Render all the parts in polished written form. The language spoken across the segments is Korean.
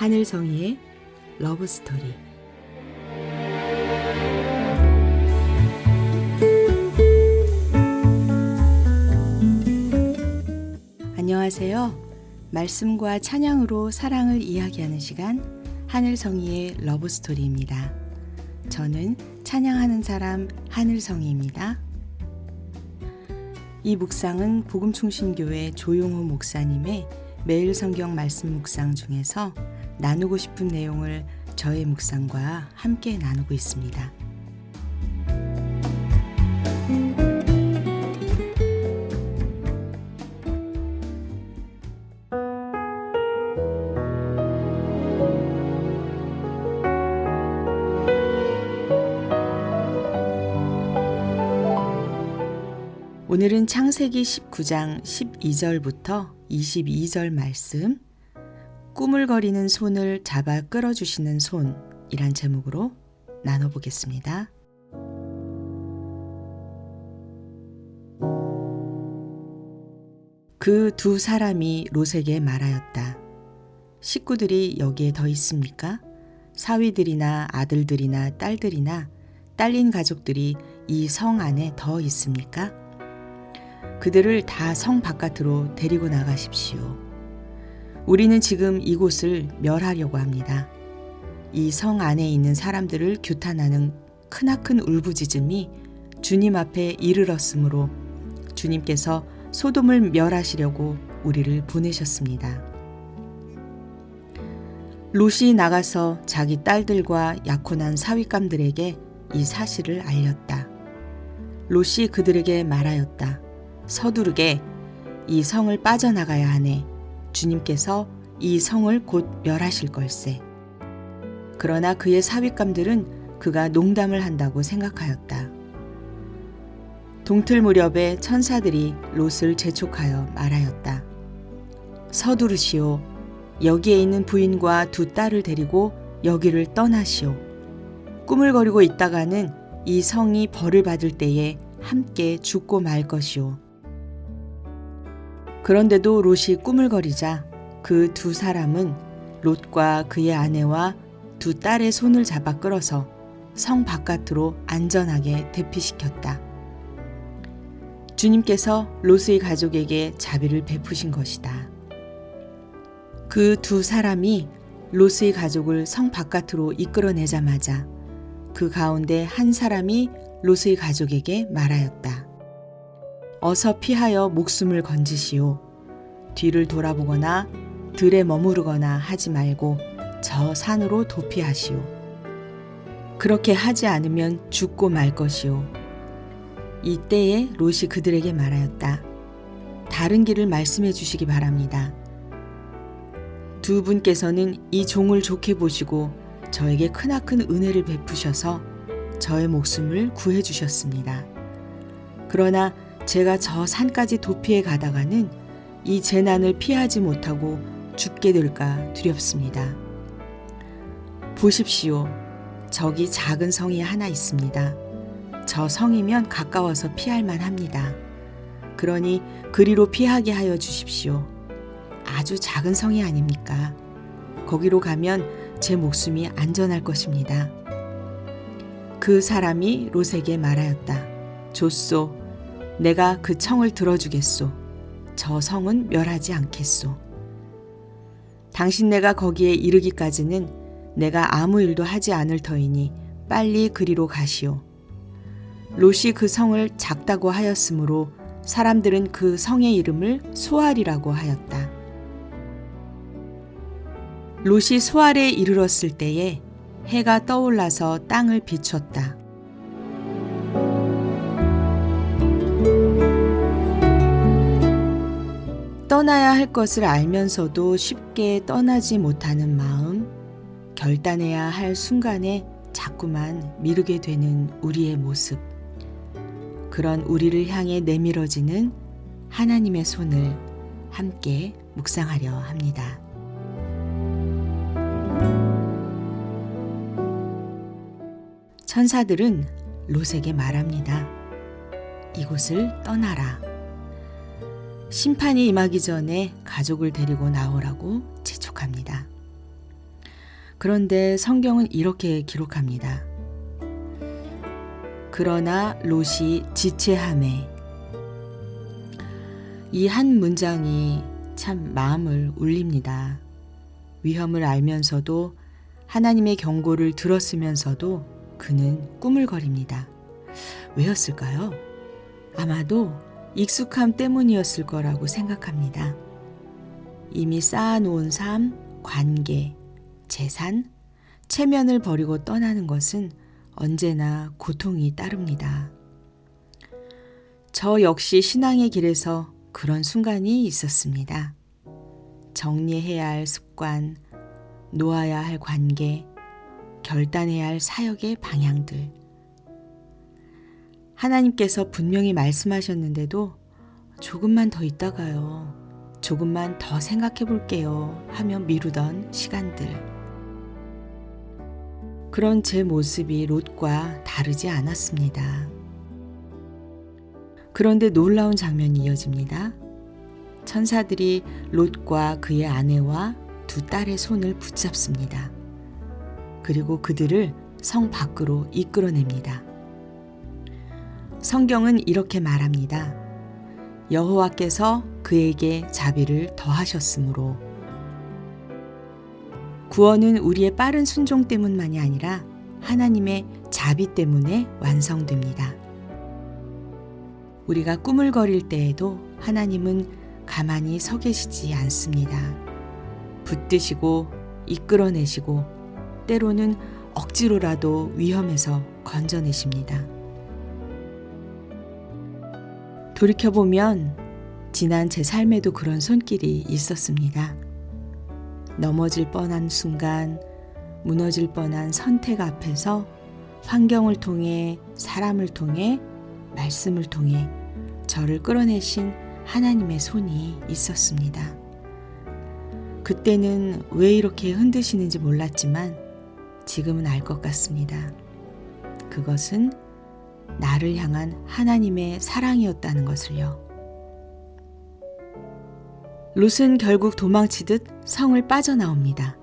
하늘성이의 러브스토리. 안녕하세요. 말씀과 찬양으로 사랑을 이야기하는 시간, 하늘성이의 러브스토리입니다. 저는 찬양하는 사람 하늘성이입니다. 이 묵상은 복음충신교회 조용호 목사님의 매일 성경 말씀 묵상 중에서 나누고 싶은 내용을 저의 묵상과 함께 나누고 있습니다. 오늘은 창세기 19장 12절부터 22절 말씀, 꾸물거리는 손을 잡아 끌어주시는 손이란 제목으로 나눠보겠습니다. 그 두 사람이 롯에게 말하였다. 식구들이 여기에 더 있습니까? 사위들이나 아들들이나 딸들이나 딸린 가족들이 이 성 안에 더 있습니까? 그들을 다 성 바깥으로 데리고 나가십시오. 우리는 지금 이곳을 멸하려고 합니다. 이 성 안에 있는 사람들을 규탄하는 크나큰 울부짖음이 주님 앞에 이르렀으므로 주님께서 소돔을 멸하시려고 우리를 보내셨습니다. 롯이 나가서 자기 딸들과 약혼한 사윗감들에게 이 사실을 알렸다. 롯이 그들에게 말하였다. 서두르게 이 성을 빠져나가야 하네. 주님께서 이 성을 곧 멸하실 걸세. 그러나 그의 사윗감들은 그가 농담을 한다고 생각하였다. 동틀 무렵에 천사들이 롯을 재촉하여 말하였다. 서두르시오. 여기에 있는 부인과 두 딸을 데리고 여기를 떠나시오. 꾸물거리고 있다가는 이 성이 벌을 받을 때에 함께 죽고 말 것이오. 그런데도 롯이 꾸물거리자 그 두 사람은 롯과 그의 아내와 두 딸의 손을 잡아 끌어서 성 바깥으로 안전하게 대피시켰다. 주님께서 롯의 가족에게 자비를 베푸신 것이다. 그 두 사람이 롯의 가족을 성 바깥으로 이끌어내자마자 그 가운데 한 사람이 롯의 가족에게 말하였다. 어서 피하여 목숨을 건지시오. 뒤를 돌아보거나 들에 머무르거나 하지 말고 저 산으로 도피하시오. 그렇게 하지 않으면 죽고 말 것이오. 이때에 롯이 그들에게 말하였다. 다른 길을 말씀해 주시기 바랍니다. 두 분께서는 이 종을 좋게 보시고 저에게 크나큰 은혜를 베푸셔서 저의 목숨을 구해 주셨습니다. 그러나 제가 저 산까지 도피해 가다가는 이 재난을 피하지 못하고 죽게 될까 두렵습니다. 보십시오. 저기 작은 성이 하나 있습니다. 저 성이면 가까워서 피할 만합니다. 그러니 그리로 피하게 하여 주십시오. 아주 작은 성이 아닙니까? 거기로 가면 제 목숨이 안전할 것입니다. 그 사람이 롯에게 말하였다. 좋소. 내가 그 청을 들어주겠소. 저 성은 멸하지 않겠소. 당신네가 거기에 이르기까지는 내가 아무 일도 하지 않을 터이니 빨리 그리로 가시오. 롯이 그 성을 작다고 하였으므로 사람들은 그 성의 이름을 소알이라고 하였다. 롯이 소알에 이르렀을 때에 해가 떠올라서 땅을 비췄다. 떠나야 할 것을 알면서도 쉽게 떠나지 못하는 마음, 결단해야 할 순간에 자꾸만 미루게 되는 우리의 모습, 그런 우리를 향해 내밀어지는 하나님의 손을 함께 묵상하려 합니다. 천사들은 롯에게 말합니다. 이곳을 떠나라. 심판이 임하기 전에 가족을 데리고 나오라고 재촉합니다. 그런데 성경은 이렇게 기록합니다. 그러나 롯이 지체하매. 이 한 문장이 참 마음을 울립니다. 위험을 알면서도 하나님의 경고를 들었으면서도 그는 꾸물거립니다. 왜였을까요? 아마도 익숙함 때문이었을 거라고 생각합니다. 이미 쌓아놓은 삶, 관계, 재산, 체면을 버리고 떠나는 것은 언제나 고통이 따릅니다. 저 역시 신앙의 길에서 그런 순간이 있었습니다. 정리해야 할 습관, 놓아야 할 관계, 결단해야 할 사역의 방향들. 하나님께서 분명히 말씀하셨는데도 조금만 더 있다가요, 조금만 더 생각해 볼게요 하며 미루던 시간들. 그런 제 모습이 롯과 다르지 않았습니다. 그런데 놀라운 장면이 이어집니다. 천사들이 롯과 그의 아내와 두 딸의 손을 붙잡습니다. 그리고 그들을 성 밖으로 이끌어냅니다. 성경은 이렇게 말합니다. 여호와께서 그에게 자비를 더하셨으므로. 구원은 우리의 빠른 순종 때문만이 아니라 하나님의 자비 때문에 완성됩니다. 우리가 꾸물거릴 때에도 하나님은 가만히 서 계시지 않습니다. 붙드시고 이끌어내시고 때로는 억지로라도 위험에서 건져내십니다. 돌이켜보면 지난 제 삶에도 그런 손길이 있었습니다. 넘어질 뻔한 순간, 무너질 뻔한 선택 앞에서 환경을 통해, 사람을 통해, 말씀을 통해 저를 끌어내신 하나님의 손이 있었습니다. 그때는 왜 이렇게 흔드시는지 몰랐지만 지금은 알 것 같습니다. 그것은 나를 향한 하나님의 사랑이었다는 것을요. 롯은 결국 도망치듯 성을 빠져나옵니다.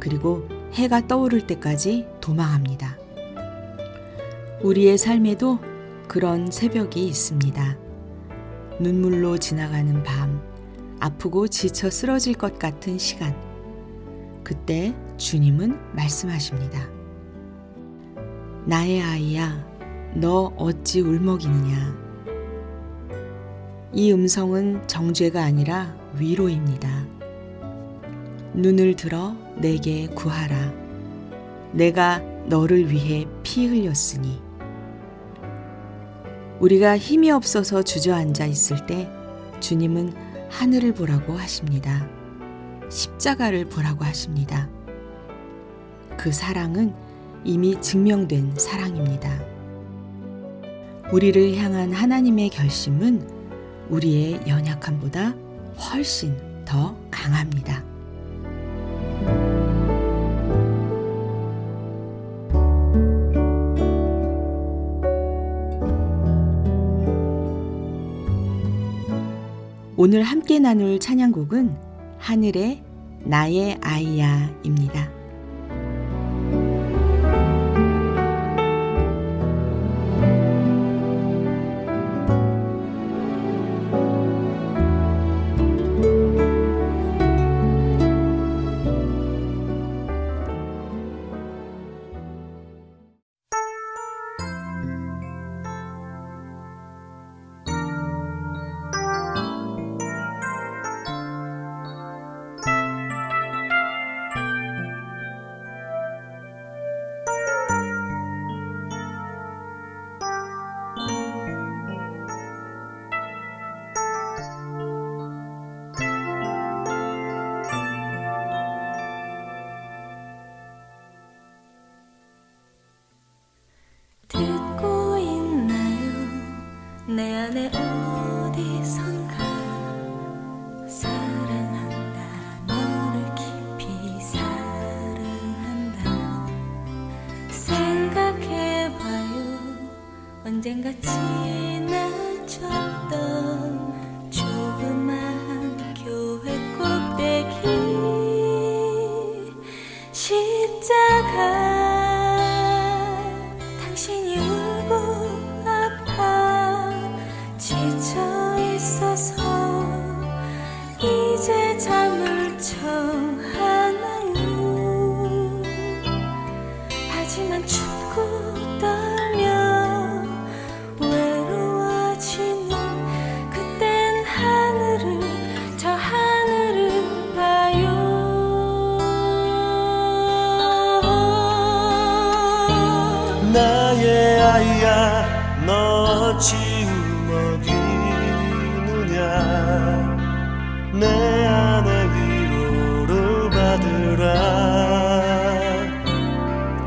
그리고 해가 떠오를 때까지 도망합니다. 우리의 삶에도 그런 새벽이 있습니다. 눈물로 지나가는 밤, 아프고 지쳐 쓰러질 것 같은 시간. 그때 주님은 말씀하십니다. 나의 아이야, 너 어찌 울먹이느냐. 이 음성은 정죄가 아니라 위로입니다. 눈을 들어 내게 구하라. 내가 너를 위해 피 흘렸으니. 우리가 힘이 없어서 주저앉아 있을 때 주님은 하늘을 보라고 하십니다. 십자가를 보라고 하십니다. 그 사랑은 이미 증명된 사랑입니다. 우리를 향한 하나님의 결심은 우리의 연약함보다 훨씬 더 강합니다. 오늘 함께 나눌 찬양곡은 하늘의 나의 아이야입니다. 듣고 있나요? 내 안에 어디선가 사랑한다, 너를 깊이 사랑한다. 생각해봐요. 언젠가 지나쳤던 조그만 교회 꼭대기 십자가 당신이 울고 아파 지쳐 있어서 이제 잠을 청하나요. 하지만 춥고 떨며 외로워지는 그땐 하늘을 저 하늘을 봐요. 나의 아이야 너 어찌 울먹이느냐. 내 안에 위로를 받으라.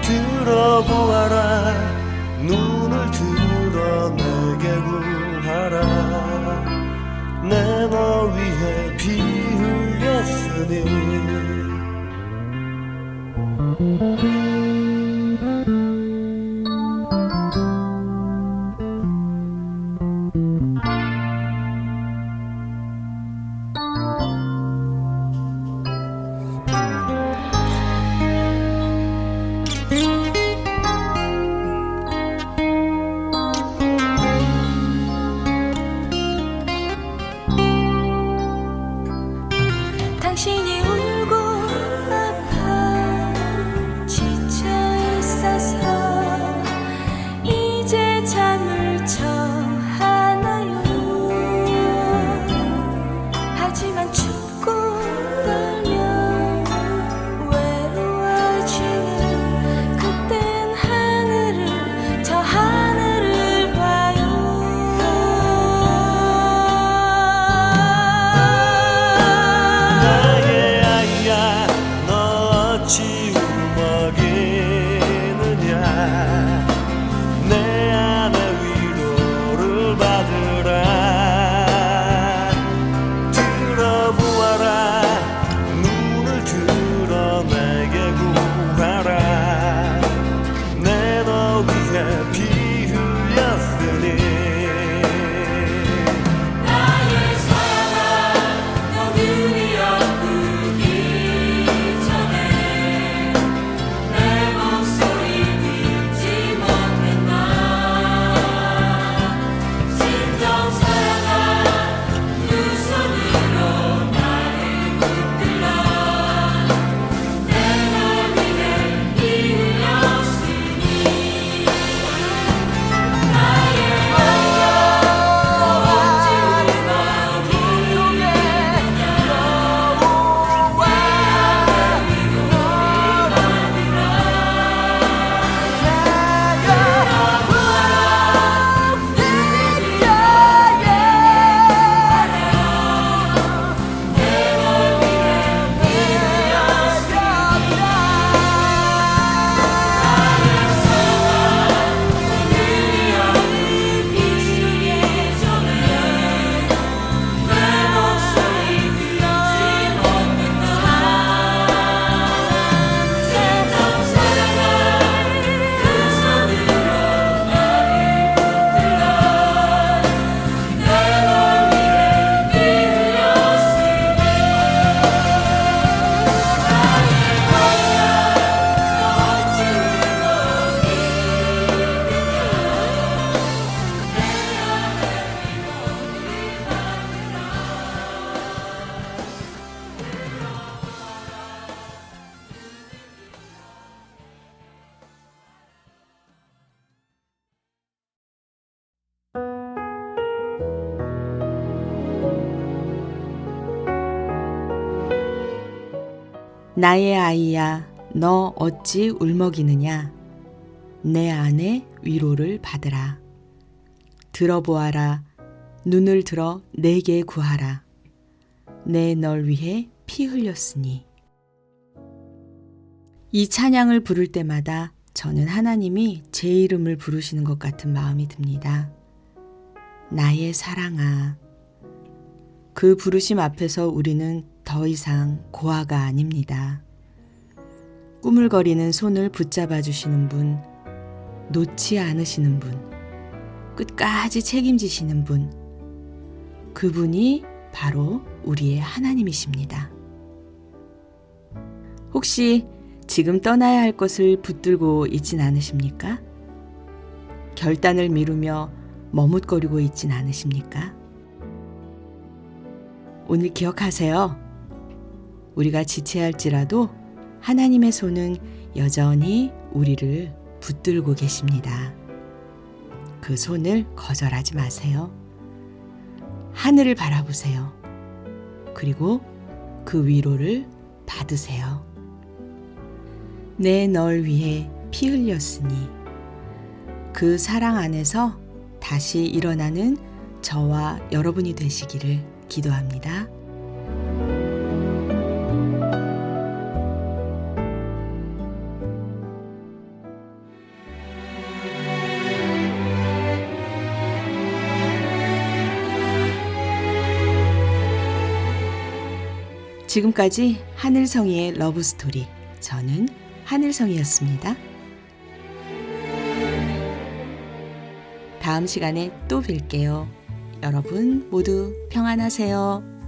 들어보아라. 눈을 들어 내게 구하라. 내 너 위해 피 흘렸으니. 당신이 울고 아파 지쳐 있어서 이제 잠을 청하나요. 하지만 춥고 떨며 외로워지는 그땐 하늘을 저 하늘을 봐요. 나의 아이야 너 어찌 울먹이느냐. 내 안에 위로를 받으라. 들어보아라. 눈을 들어 내게 구하라. 내 너 위해 피 흘렸으니. 나의 아이야 너 어찌 울먹이느냐. 내 안에 위로를 받으라. 들어보아라. 눈을 들어 내게 구하라. 내 널 위해 피 흘렸으니. 이 찬양을 부를 때마다 저는 하나님이 제 이름을 부르시는 것 같은 마음이 듭니다. 나의 사랑아. 그 부르심 앞에서 우리는 더 이상 고아가 아닙니다. 꾸물거리는 손을 붙잡아 주시는 분, 놓지 않으시는 분, 끝까지 책임지시는 분, 그분이 바로 우리의 하나님이십니다. 혹시 지금 떠나야 할 것을 붙들고 있진 않으십니까? 결단을 미루며 머뭇거리고 있진 않으십니까? 오늘 기억하세요. 우리가 지체할지라도 하나님의 손은 여전히 우리를 붙들고 계십니다. 그 손을 거절하지 마세요. 하늘을 바라보세요. 그리고 그 위로를 받으세요. 내 널 위해 피 흘렸으니 그 사랑 안에서 다시 일어나는 저와 여러분이 되시기를 기도합니다. 지금까지 하늘성이의 러브스토리, 저는 하늘성이었습니다. 다음 시간에 또 뵐게요. 여러분 모두 평안하세요.